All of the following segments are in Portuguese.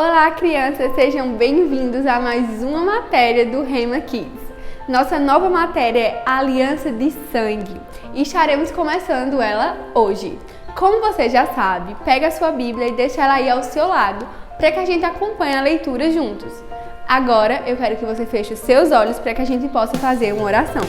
Olá, crianças! Sejam bem-vindos a mais uma matéria do Rema Kids. Nossa nova matéria é Aliança de Sangue e estaremos começando ela hoje. Como você já sabe, pega a sua Bíblia e deixa ela aí ao seu lado para que a gente acompanhe a leitura juntos. Agora eu quero que você feche os seus olhos para que a gente possa fazer uma oração.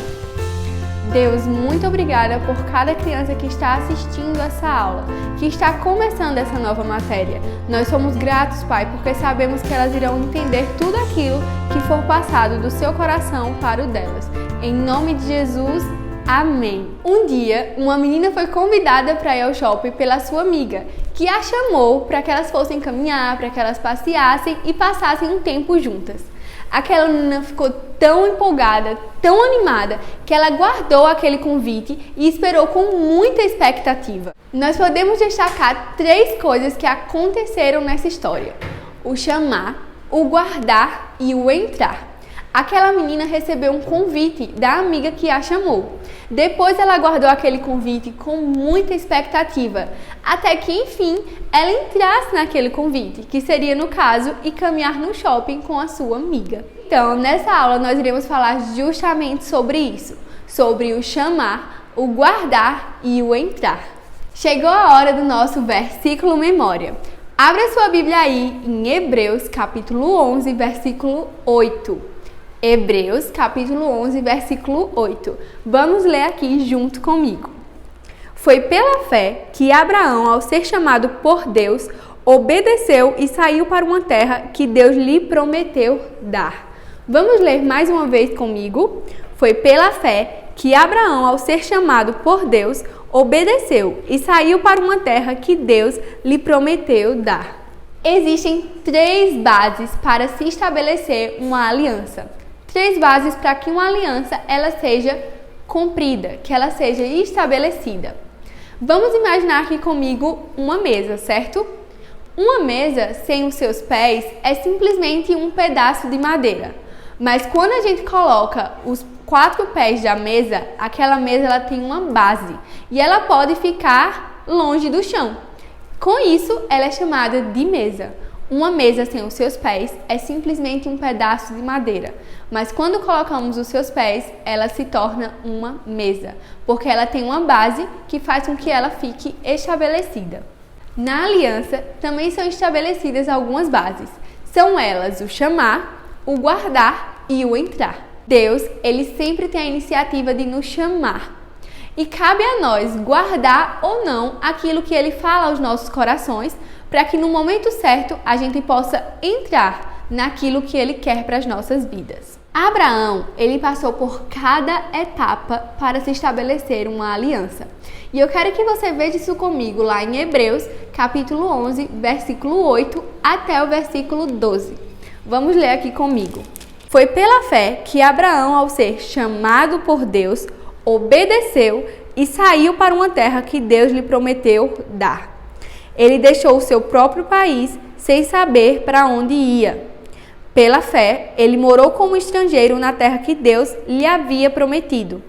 Deus, muito obrigada por cada criança que está assistindo essa aula, que está começando essa nova matéria. Nós somos gratos, Pai, porque sabemos que elas irão entender tudo aquilo que for passado do seu coração para o delas. Em nome de Jesus, amém. Um dia, uma menina foi convidada para ir ao shopping pela sua amiga, que a chamou para que elas fossem caminhar, para que elas passeassem e passassem um tempo juntas. Aquela menina ficou tão empolgada, tão animada, que ela guardou aquele convite e esperou com muita expectativa. Nós podemos destacar 3 coisas que aconteceram nessa história: o chamar, o guardar e o entrar. Aquela menina recebeu um convite da amiga que a chamou. Depois ela guardou aquele convite com muita expectativa, até que enfim ela entrasse naquele convite, que seria no caso ir caminhar no shopping com a sua amiga. Então, nessa aula nós iremos falar justamente sobre isso, sobre o chamar, o guardar e o entrar. Chegou a hora do nosso versículo memória. Abra sua Bíblia aí em Hebreus capítulo 11, versículo 8. Hebreus, capítulo 11, versículo 8. Vamos ler aqui junto comigo. Foi pela fé que Abraão, ao ser chamado por Deus, obedeceu e saiu para uma terra que Deus lhe prometeu dar. Vamos ler mais uma vez comigo? Foi pela fé que Abraão, ao ser chamado por Deus, obedeceu e saiu para uma terra que Deus lhe prometeu dar. Existem 3 bases para se estabelecer uma aliança. 3 bases para que uma aliança ela seja cumprida, que ela seja estabelecida. Vamos imaginar aqui comigo uma mesa, certo? Uma mesa sem os seus pés é simplesmente um pedaço de madeira. Mas quando a gente coloca os 4 pés da mesa, aquela mesa ela tem uma base e ela pode ficar longe do chão. Com isso, ela é chamada de mesa. Uma mesa sem os seus pés é simplesmente um pedaço de madeira, mas quando colocamos os seus pés, ela se torna uma mesa, porque ela tem uma base que faz com que ela fique estabelecida. Na aliança, também são estabelecidas algumas bases. São elas o chamar, o guardar e o entrar. Deus, ele sempre tem a iniciativa de nos chamar. E cabe a nós guardar ou não aquilo que ele fala aos nossos corações, para que no momento certo a gente possa entrar naquilo que ele quer para as nossas vidas. Abraão, ele passou por cada etapa para se estabelecer uma aliança. E eu quero que você veja isso comigo lá em Hebreus, capítulo 11, versículo 8 até o versículo 12. Vamos ler aqui comigo. Foi pela fé que Abraão, ao ser chamado por Deus, obedeceu e saiu para uma terra que Deus lhe prometeu dar. Ele deixou o seu próprio país sem saber para onde ia. Pela fé, ele morou como estrangeiro na terra que Deus lhe havia prometido.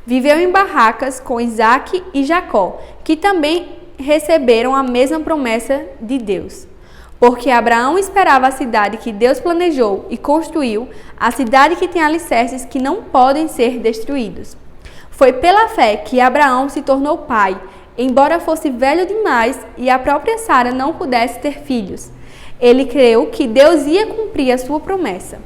Viveu em barracas com Isaque e Jacó, que também receberam a mesma promessa de Deus. Porque Abraão esperava a cidade que Deus planejou e construiu, a cidade que tem alicerces que não podem ser destruídos. Foi pela fé que Abraão se tornou pai, embora fosse velho demais e a própria Sara não pudesse ter filhos. Ele creu que Deus ia cumprir a sua promessa.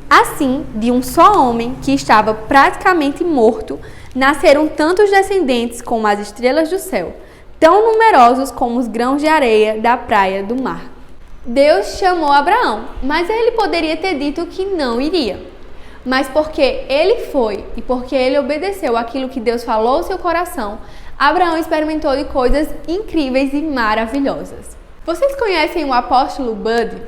Assim, de um só homem, que estava praticamente morto, nasceram tantos descendentes como as estrelas do céu, tão numerosos como os grãos de areia da praia do mar. Deus chamou Abraão, mas ele poderia ter dito que não iria. Mas porque ele foi e porque ele obedeceu aquilo que Deus falou ao seu coração, Abraão experimentou de coisas incríveis e maravilhosas. Vocês conhecem o apóstolo Bud?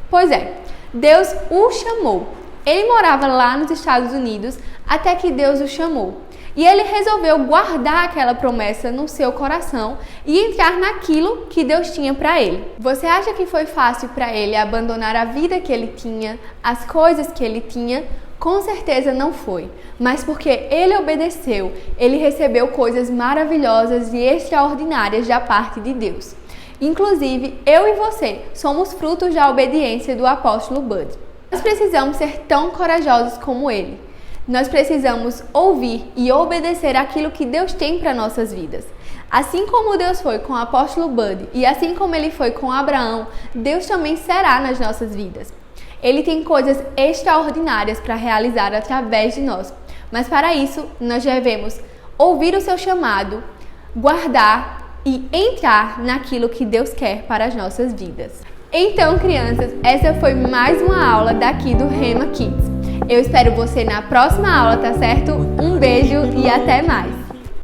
Pois é, Deus o chamou. Ele morava lá nos Estados Unidos até que Deus o chamou. E ele resolveu guardar aquela promessa no seu coração e entrar naquilo que Deus tinha para ele. Você acha que foi fácil para ele abandonar a vida que ele tinha, as coisas que ele tinha? Com certeza não foi, mas porque ele obedeceu, ele recebeu coisas maravilhosas e extraordinárias da parte de Deus. Inclusive, eu e você somos frutos da obediência do apóstolo Bud. Nós precisamos ser tão corajosos como ele. Nós precisamos ouvir e obedecer aquilo que Deus tem para nossas vidas. Assim como Deus foi com o apóstolo Bud e assim como ele foi com Abraão, Deus também será nas nossas vidas. Ele tem coisas extraordinárias para realizar através de nós. Mas para isso, nós devemos ouvir o seu chamado, guardar e entrar naquilo que Deus quer para as nossas vidas. Então, crianças, essa foi mais uma aula daqui do Rema Kids. Eu espero você na próxima aula, tá certo? Um beijo e até mais!